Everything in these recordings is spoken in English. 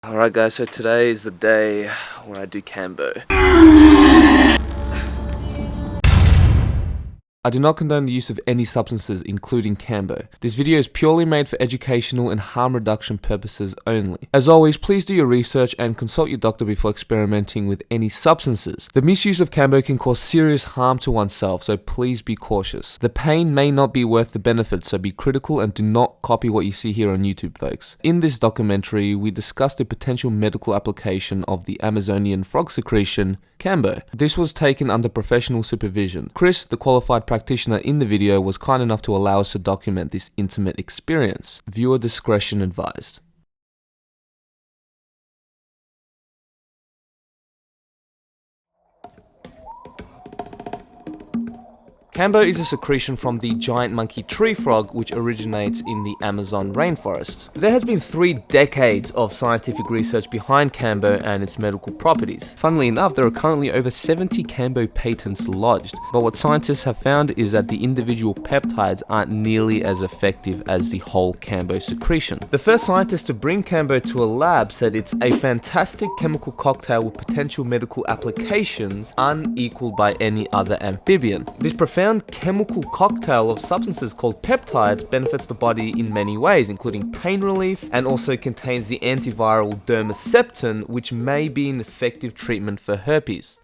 Alright guys, so today is the day where I do KAMBO. I do not condone the use of any substances, including KAMBO. This video is purely made for educational and harm reduction purposes only. As always, please do your research and consult your doctor before experimenting with any substances. The misuse of KAMBO can cause serious harm to oneself, so please be cautious. The pain may not be worth the benefit, so be critical and do not copy what you see here on YouTube, folks. In this documentary, we discussed a potential medical application of the Amazonian frog secretion, KAMBO. This was taken under professional supervision. Chris, the qualified practitioner in the video, was kind enough to allow us to document this intimate experience. Viewer discretion advised. KAMBO is a secretion from the giant monkey tree frog, which originates in the Amazon rainforest. There has been 3 decades of scientific research behind KAMBO and its medical properties. Funnily enough, there are currently over 70 KAMBO patents lodged, but what scientists have found is that the individual peptides aren't nearly as effective as the whole KAMBO secretion. The first scientist to bring KAMBO to a lab said it's a fantastic chemical cocktail with potential medical applications unequaled by any other amphibian. This profound chemical cocktail of substances called peptides benefits the body in many ways, including pain relief, and also contains the antiviral dermaceptin, which may be an effective treatment for herpes.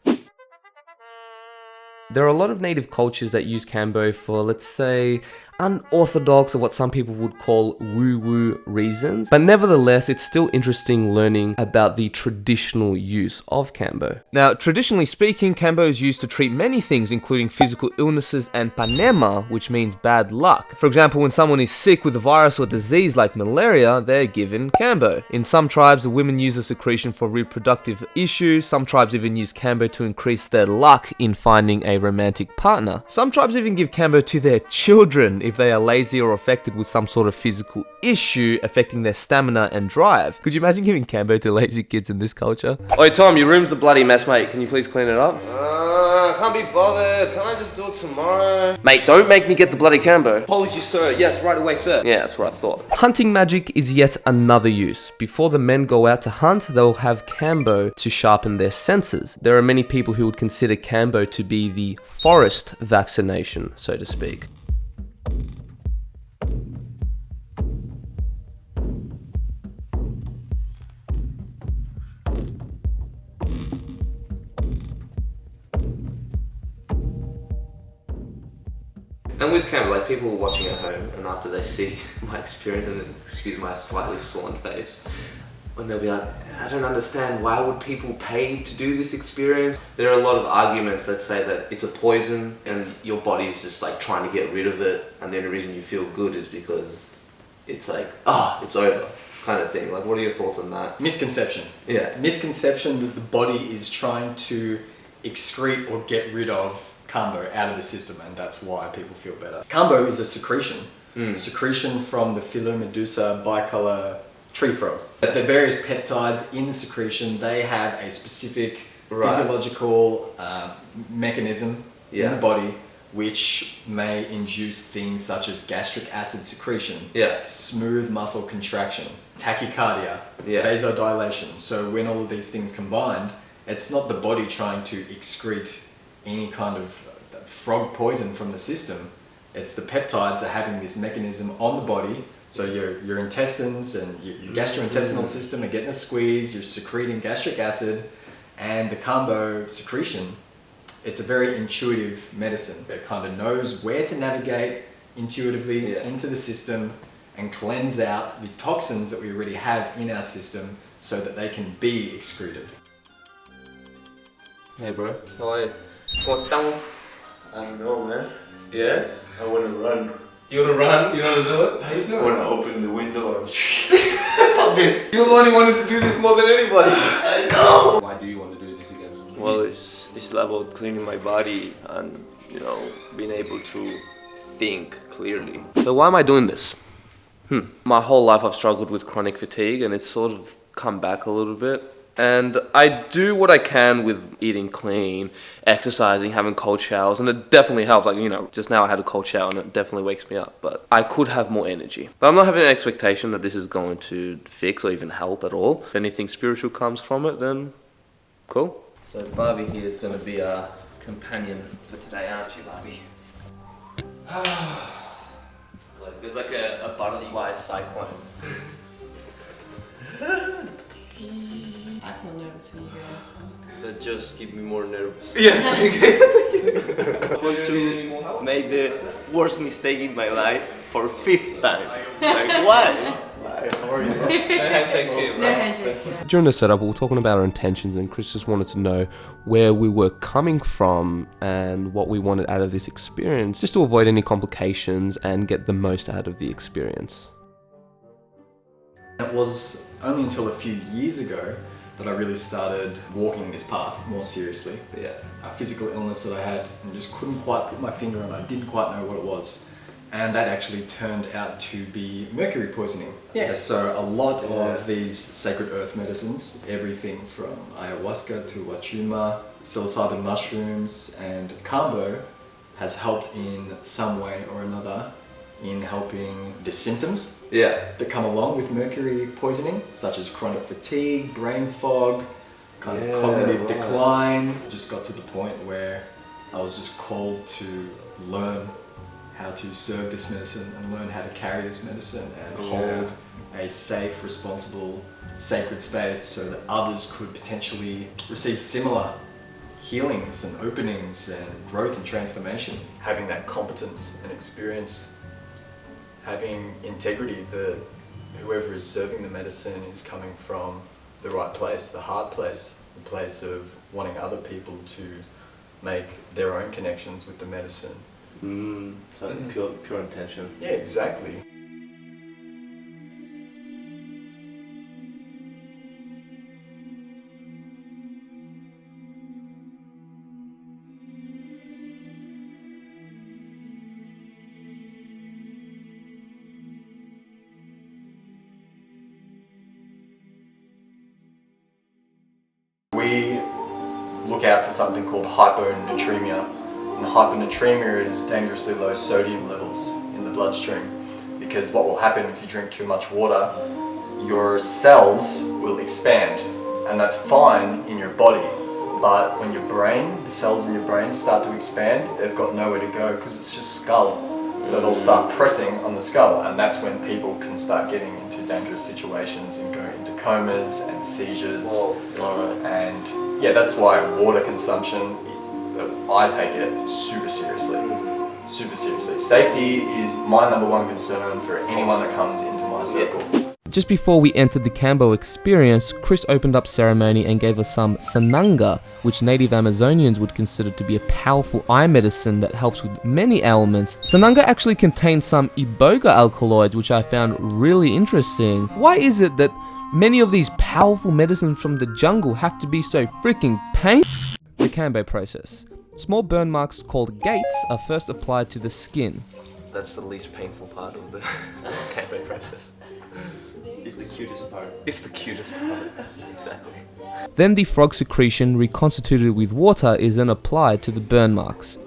There are a lot of native cultures that use KAMBO for, let's say, unorthodox or what some people would call woo-woo reasons, but nevertheless it's still interesting learning about the traditional use of KAMBO. Now, traditionally speaking, KAMBO is used to treat many things, including physical illnesses and panema, which means bad luck. For example, when someone is sick with a virus or disease like malaria, they're given KAMBO. In some tribes, the women use the secretion for reproductive issues. Some tribes even use KAMBO to increase their luck in finding a romantic partner. Some tribes even give KAMBO to their children if they are lazy or affected with some sort of physical issue affecting their stamina and drive. Could you imagine giving KAMBO to lazy kids in this culture? Oi Tom, your room's a bloody mess, mate. Can you please clean it up? Can't be bothered. Can I just do it tomorrow? Mate, don't make me get the bloody KAMBO. Apologies, sir. Yes, right away, sir. Yeah, that's what I thought. Hunting magic is yet another use. Before the men go out to hunt, they'll have KAMBO to sharpen their senses. There are many people who would consider KAMBO to be the forest vaccination, so to speak. And with KAMBO, like people watching at home, and after they see my experience, and excuse my slightly swollen face, when they'll be like, I don't understand, why would people pay to do this experience? There are a lot of arguments that say that it's a poison and your body is just like trying to get rid of it, and the only reason you feel good is because it's like, it's over, kind of thing. Like, what are your thoughts on that? Misconception. Yeah. Misconception that the body is trying to excrete or get rid of KAMBO out of the system, and that's why people feel better. KAMBO is a secretion. Secretion from the Philomedusa bicolor tree frog. The various peptides in the secretion, they have a specific physiological mechanism in the body which may induce things such as gastric acid secretion, smooth muscle contraction, tachycardia, vasodilation. So when all of these things combined, it's not the body trying to excrete any kind of frog poison from the system. It's the peptides are having this mechanism on the body. So your intestines and your gastrointestinal system are getting a squeeze, you're secreting gastric acid, and the KAMBO secretion, it's a very intuitive medicine. It kind of knows where to navigate intuitively into the system and cleanse out the toxins that we already have in our system so that they can be excreted. Hey bro, how are you? What down? I don't know, man. Yeah? I want to run. You wanna run? You wanna do it? How you feeling? I want to open the window and fuck this. You're the one who wanted to do this more than anybody. I know. Why do you want to do this again? Well, it's about cleaning my body and, you know, being able to think clearly. So why am I doing this? My whole life I've struggled with chronic fatigue, and it's sort of come back a little bit. And I do what I can with eating clean, exercising, having cold showers, and it definitely helps. Like, just now I had a cold shower and it definitely wakes me up. But I could have more energy. But I'm not having an expectation that this is going to fix or even help at all. If anything spiritual comes from it, then cool. So Barbie here is going to be our companion for today, aren't you, Barbie? There's like a butterfly cyclone. I feel nervous for you guys. That just keep me more nervous. Yeah. I want to make the worst mistake in my life for 5th time. Like, why? Why? How are you? No handshakes here, bro. No handshakes. During the setup, we were talking about our intentions, and Chris just wanted to know where we were coming from and what we wanted out of this experience, just to avoid any complications and get the most out of the experience. It was only until a few years ago that I really started walking this path more seriously. Yeah. A physical illness that I had and just couldn't quite put my finger on it. I didn't quite know what it was. And that actually turned out to be mercury poisoning. Yeah. So a lot of these sacred earth medicines, everything from ayahuasca to wachuma, psilocybin mushrooms, and KAMBO has helped in some way or another in helping the symptoms that come along with mercury poisoning, such as chronic fatigue, brain fog, kind of cognitive decline. Just got to the point where I was just called to learn how to serve this medicine and learn how to carry this medicine and hold a safe, responsible, sacred space so that others could potentially receive similar healings and openings and growth and transformation. Having that competence and experience, having integrity, that whoever is serving the medicine is coming from the right place, the heart place, the place of wanting other people to make their own connections with the medicine. So pure intention. Yeah, exactly. We look out for something called hyponatremia. And hyponatremia is dangerously low sodium levels in the bloodstream, because what will happen if you drink too much water, your cells will expand, and that's fine in your body, but when the cells in your brain start to expand, they've got nowhere to go because it's just skull. So they'll start pressing on the skull, and that's when people can start getting into dangerous situations and go into comas and seizures. And yeah, that's why water consumption, I take it super seriously. Super seriously. Safety is my #1 concern for anyone that comes into my circle. Just before we entered the KAMBO experience, Chris opened up ceremony and gave us some sananga, which native Amazonians would consider to be a powerful eye medicine that helps with many ailments. Sananga actually contains some iboga alkaloids, which I found really interesting. Why is it that many of these powerful medicines from the jungle have to be so freaking painful? The KAMBO process. Small burn marks called gates are first applied to the skin. That's the least painful part of the KAMBO process. It's the cutest part. It's the cutest part. Exactly. Then the frog secretion reconstituted with water is then applied to the burn marks.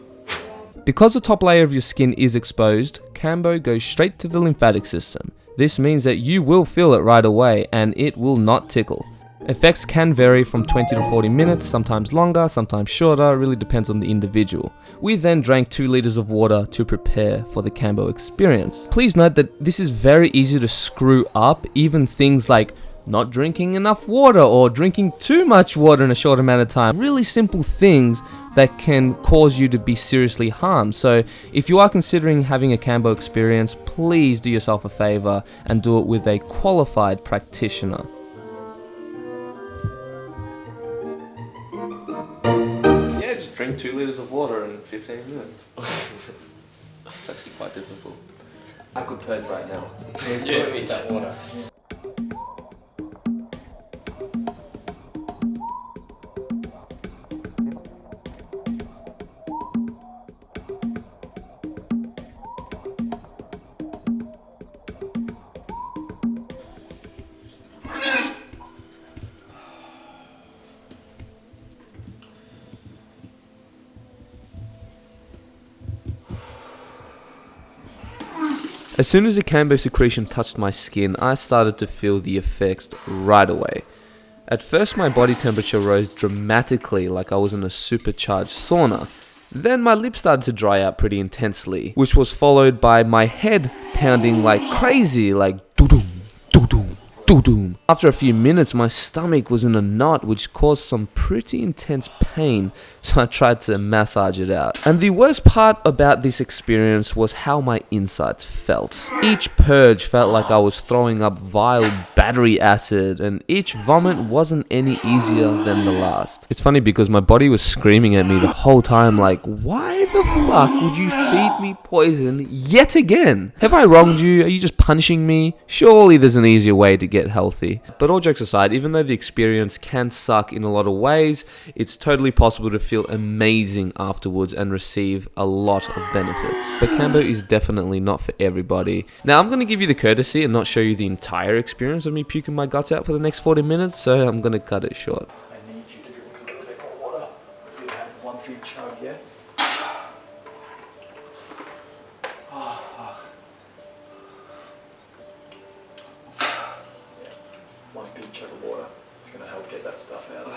Because the top layer of your skin is exposed, KAMBO goes straight to the lymphatic system. This means that you will feel it right away and it will not tickle. Effects can vary from 20 to 40 minutes, sometimes longer, sometimes shorter, really depends on the individual. We then drank 2 liters of water to prepare for the KAMBO experience. Please note that this is very easy to screw up, even things like not drinking enough water or drinking too much water in a short amount of time. Really simple things that can cause you to be seriously harmed. So if you are considering having a KAMBO experience, please do yourself a favor and do it with a qualified practitioner. Just drink 2 liters of water in 15 minutes. It's actually quite difficult. I could purge right now. Yeah, eat that water. As soon as the KAMBO secretion touched my skin, I started to feel the effects right away. At first my body temperature rose dramatically like I was in a supercharged sauna. Then my lips started to dry out pretty intensely, which was followed by my head pounding like crazy, like doo-doom, doo-doom, doo-doom. After a few minutes, my stomach was in a knot, which caused some pretty intense pain, so I tried to massage it out. And the worst part about this experience was how my insides felt. Each purge felt like I was throwing up vile battery acid, and each vomit wasn't any easier than the last. It's funny because my body was screaming at me the whole time like, why the fuck would you feed me poison yet again? Have I wronged you? Are you just punishing me? Surely there's an easier way to get healthy. But all jokes aside, even though the experience can suck in a lot of ways, it's totally possible to feel amazing afterwards and receive a lot of benefits. But KAMBO is definitely not for everybody. Now I'm going to give you the courtesy and not show you the entire experience of me puking my guts out for the next 40 minutes, so I'm going to cut it short. I need you to drink a little bit more water. You have one big chug, yeah? Oh, fuck. Yeah, one big chug of water. It's going to help get that stuff out.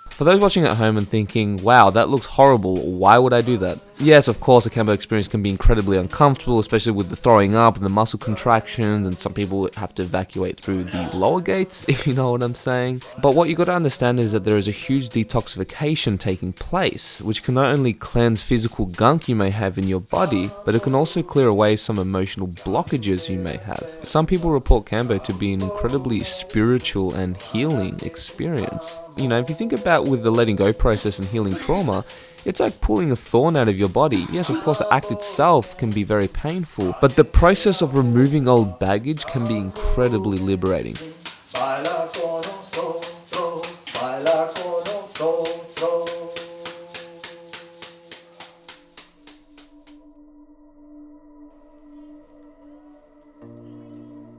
For those watching at home and thinking, wow, that looks horrible, why would I do that? Yes, of course, a KAMBO experience can be incredibly uncomfortable, especially with the throwing up and the muscle contractions, and some people have to evacuate through the lower gates, if you know what I'm saying. But what you got to understand is that there is a huge detoxification taking place, which can not only cleanse physical gunk you may have in your body, but it can also clear away some emotional blockages you may have. Some people report KAMBO to be an incredibly spiritual and healing experience. You know, if you think about with the letting go process and healing trauma, it's like pulling a thorn out of your body. Yes, of course, the act itself can be very painful, but the process of removing old baggage can be incredibly liberating.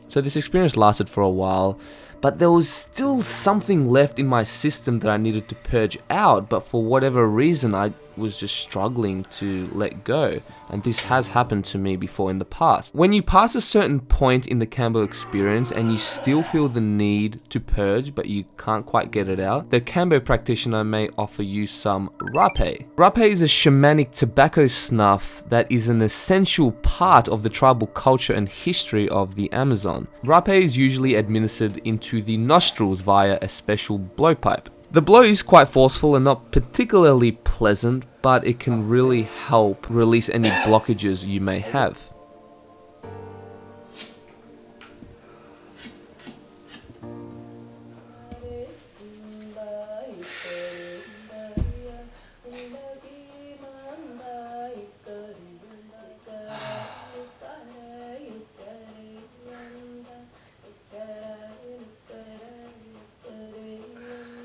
So this experience lasted for a while, but there was still something left in my system that I needed to purge out, but for whatever reason I was just struggling to let go, and this has happened to me before in the past. When you pass a certain point in the KAMBO experience and you still feel the need to purge but you can't quite get it out, the KAMBO practitioner may offer you some rapé. Rapé is a shamanic tobacco snuff that is an essential part of the tribal culture and history of the Amazon. Rapé is usually administered into the nostrils via a special blowpipe. The blow is quite forceful and not particularly pleasant, but it can really help release any blockages you may have.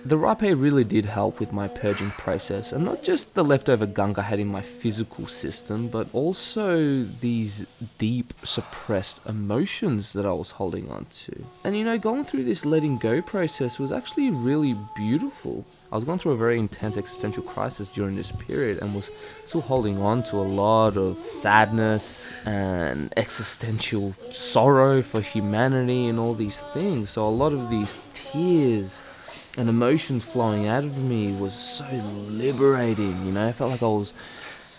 The rapé really did help with my purging process, and not just the leftover gunk I had in my physical system, but also these deep suppressed emotions that I was holding on to. And you know, going through this letting go process was actually really beautiful. I was going through a very intense existential crisis during this period and was still holding on to a lot of sadness and existential sorrow for humanity and all these things. So a lot of these tears and emotions flowing out of me was so liberating, you know. I felt like I was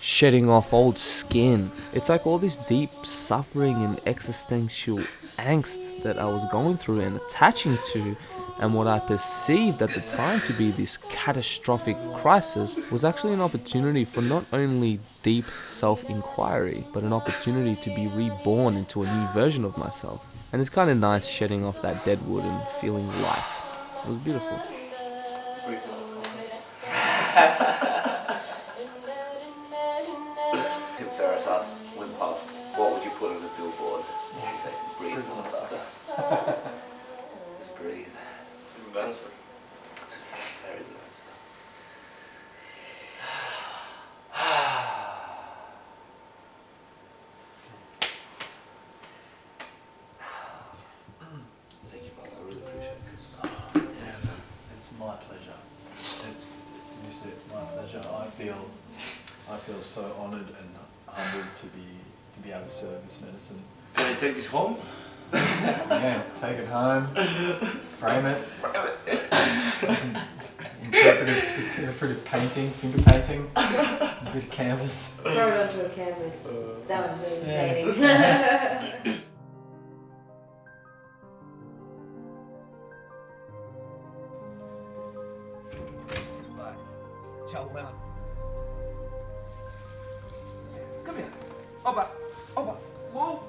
shedding off old skin. It's like all this deep suffering and existential angst that I was going through and attaching to, and what I perceived at the time to be this catastrophic crisis was actually an opportunity for not only deep self-inquiry, but an opportunity to be reborn into a new version of myself. And it's kind of nice shedding off that dead wood and feeling light. It was beautiful. Tim Ferriss asked Wim Hof, what would you put on a billboard? He said, breathe, motherfucker. Just breathe. It's a very good answer. Thank you, brother. I really appreciate it. feel so honoured and humbled to be able to serve this medicine. Can I take this home? Yeah, take it home, frame it. Interpretive painting, finger painting, a bit of canvas. Throw it onto a canvas. Done with painting. Come here. Opa. Opa. Whoa.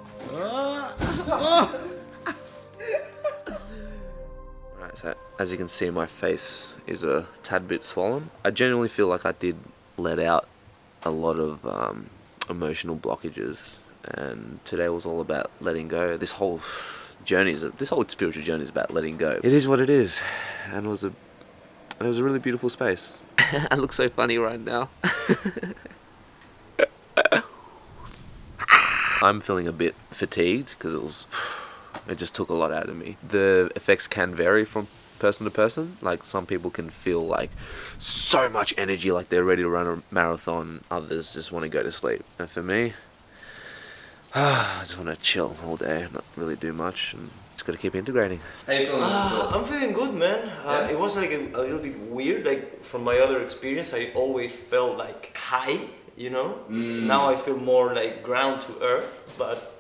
Alright, so as you can see, my face is a tad bit swollen. I genuinely feel like I did let out a lot of emotional blockages, and today was all about letting go. This whole spiritual journey is about letting go. It is what it is, and it was a really beautiful space. I look so funny right now. I'm feeling a bit fatigued because it just took a lot out of me. The effects can vary from person to person. Like, some people can feel like so much energy, like they're ready to run a marathon. Others just want to go to sleep. And for me, I just want to chill all day, not really do much, and just got to keep integrating. How you feeling? I'm feeling good, man. Yeah? It was like a little bit weird. Like, from my other experience, I always felt like high, you know? Now I feel more like ground to earth, but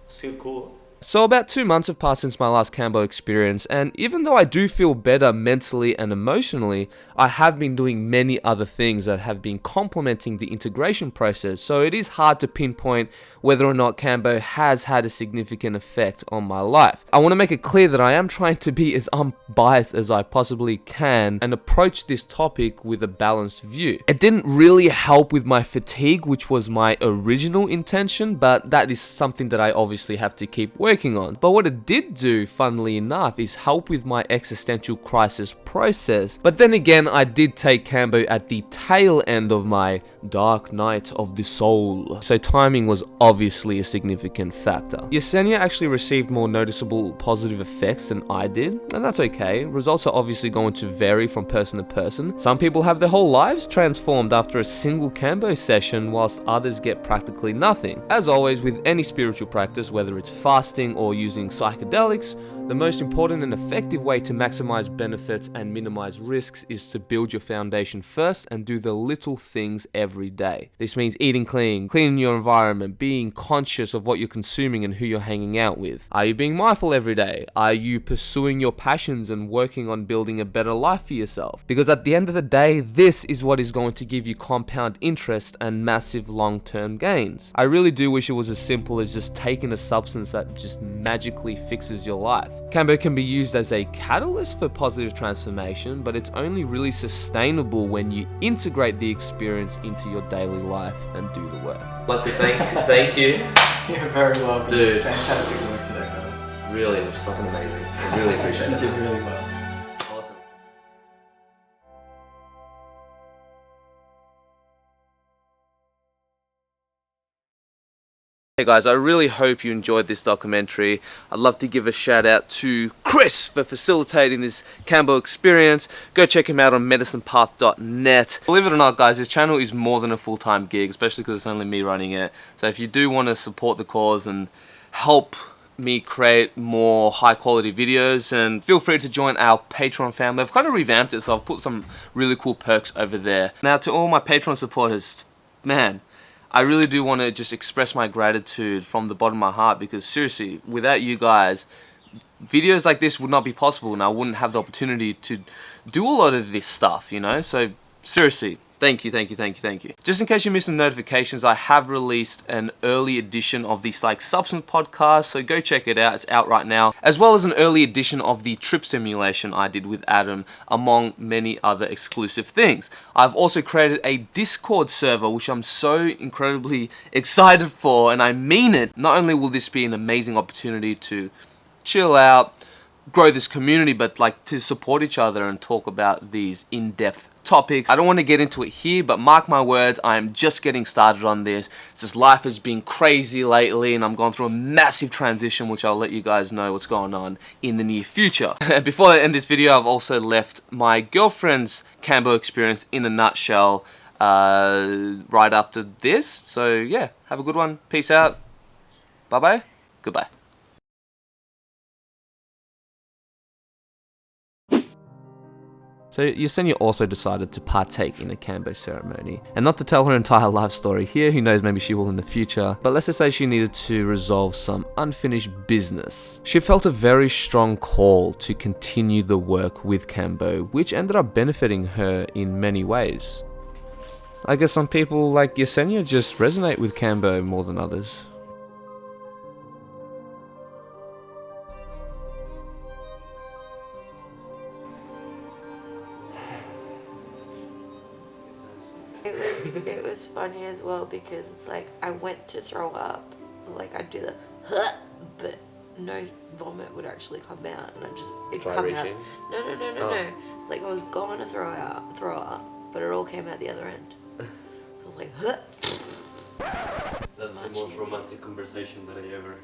still cool. So about 2 months have passed since my last KAMBO experience, and even though I do feel better mentally and emotionally, I have been doing many other things that have been complementing the integration process, so it is hard to pinpoint whether or not KAMBO has had a significant effect on my life. I want to make it clear that I am trying to be as unbiased as I possibly can and approach this topic with a balanced view. It didn't really help with my fatigue, which was my original intention, but that is something that I obviously have to keep working on. But what it did do, funnily enough, is help with my existential crisis process. But then again, I did take KAMBO at the tail end of my dark night of the soul, so timing was obviously a significant factor. Yesenia actually received more noticeable positive effects than I did, and that's okay. Results are obviously going to vary from person to person. Some people have their whole lives transformed after a single KAMBO session, whilst others get practically nothing. As always with any spiritual practice, whether it's fasting or using psychedelics, the most important and effective way to maximize benefits and minimize risks is to build your foundation first and do the little things every day. This means eating clean, cleaning your environment, being conscious of what you're consuming and who you're hanging out with. Are you being mindful every day? Are you pursuing your passions and working on building a better life for yourself? Because at the end of the day, this is what is going to give you compound interest and massive long-term gains. I really do wish it was as simple as just taking a substance that just magically fixes your life. KAMBO can be used as a catalyst for positive transformation, but it's only really sustainable when you integrate the experience into your daily life and do the work. I'd like to thank you. You're very welcome. Dude. Fantastic work today, brother. Really, it was fucking amazing. I really appreciate You it. did really well. Awesome. Hey guys, I really hope you enjoyed this documentary. I'd love to give a shout out to Chris for facilitating this KAMBO experience. Go check him out on medicinepath.net. Believe it or not guys, this channel is more than a full-time gig, especially because it's only me running it. So if you do want to support the cause and help me create more high quality videos, and feel free to join our Patreon family. I've kind of revamped it, so I've put some really cool perks over there. Now to all my Patreon supporters, man, I really do want to just express my gratitude from the bottom of my heart, because seriously, without you guys, videos like this would not be possible and I wouldn't have the opportunity to do a lot of this stuff, you know? So seriously, thank you. Just in case you missed the notifications, I have released an early edition of the PsychedSubstance podcast, so go check it out. It's out right now, as well as an early edition of the trip simulation I did with Adam, among many other exclusive things. I've also created a Discord server, which I'm so incredibly excited for, and I mean it. Not only will this be an amazing opportunity to chill out, grow this community, but like to support each other and talk about these in-depth topics. I don't want to get into it here, but mark my words, I am just getting started on this. It's just life has been crazy lately and I'm going through a massive transition, which I'll let you guys know what's going on in the near future. And before I end this video, I've also left my girlfriend's KAMBO experience in a nutshell. right after this. So yeah, have a good one. Peace out. Bye-bye. Goodbye. So Yesenia also decided to partake in a Kambo ceremony, and not to tell her entire life story here, who knows, maybe she will in the future, but let's just say she needed to resolve some unfinished business. She felt a very strong call to continue the work with Kambo, which ended up benefiting her in many ways. I guess some people like Yesenia just resonate with Kambo more than others. It was funny as well because it's like I went to throw up, like I'd do the huh, but no vomit would actually come out, and it'd come out. No. It's like I was going to throw up, but it all came out the other end. So I was like, huh. That's the most romantic conversation that I ever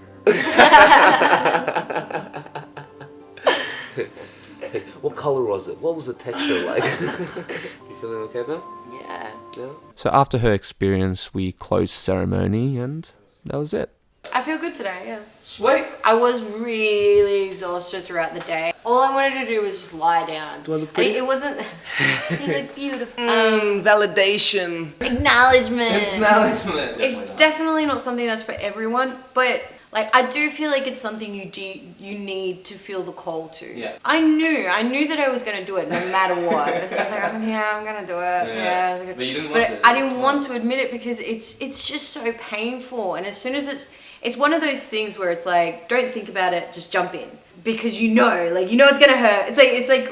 heard. What color was it? What was the texture like? You feeling okay now? Yeah. So after her experience, we closed ceremony, and that was it. I feel good today, yeah. Sweet. I was really exhausted throughout the day. All I wanted to do was just lie down. Do I look pretty? It wasn't... You look beautiful. Validation. Acknowledgement. It's Definitely definitely not something that's for everyone, but like I do feel like it's something you need to feel the call to. Yeah. I knew that I was gonna do it no matter what. It's just like I'm gonna do it. Yeah. But you didn't want to. I didn't want to admit it because it's just so painful, and as soon as it's one of those things where it's like, don't think about it, just jump in. Because you know it's gonna hurt. It's like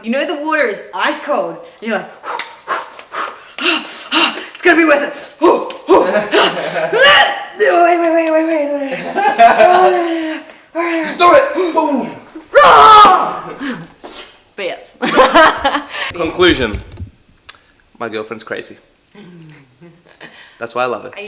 you know the water is ice cold. And you're like, it's gonna be worth it. Wait. Just do it! Boom! But yes. Conclusion. My girlfriend's crazy. That's why I love her.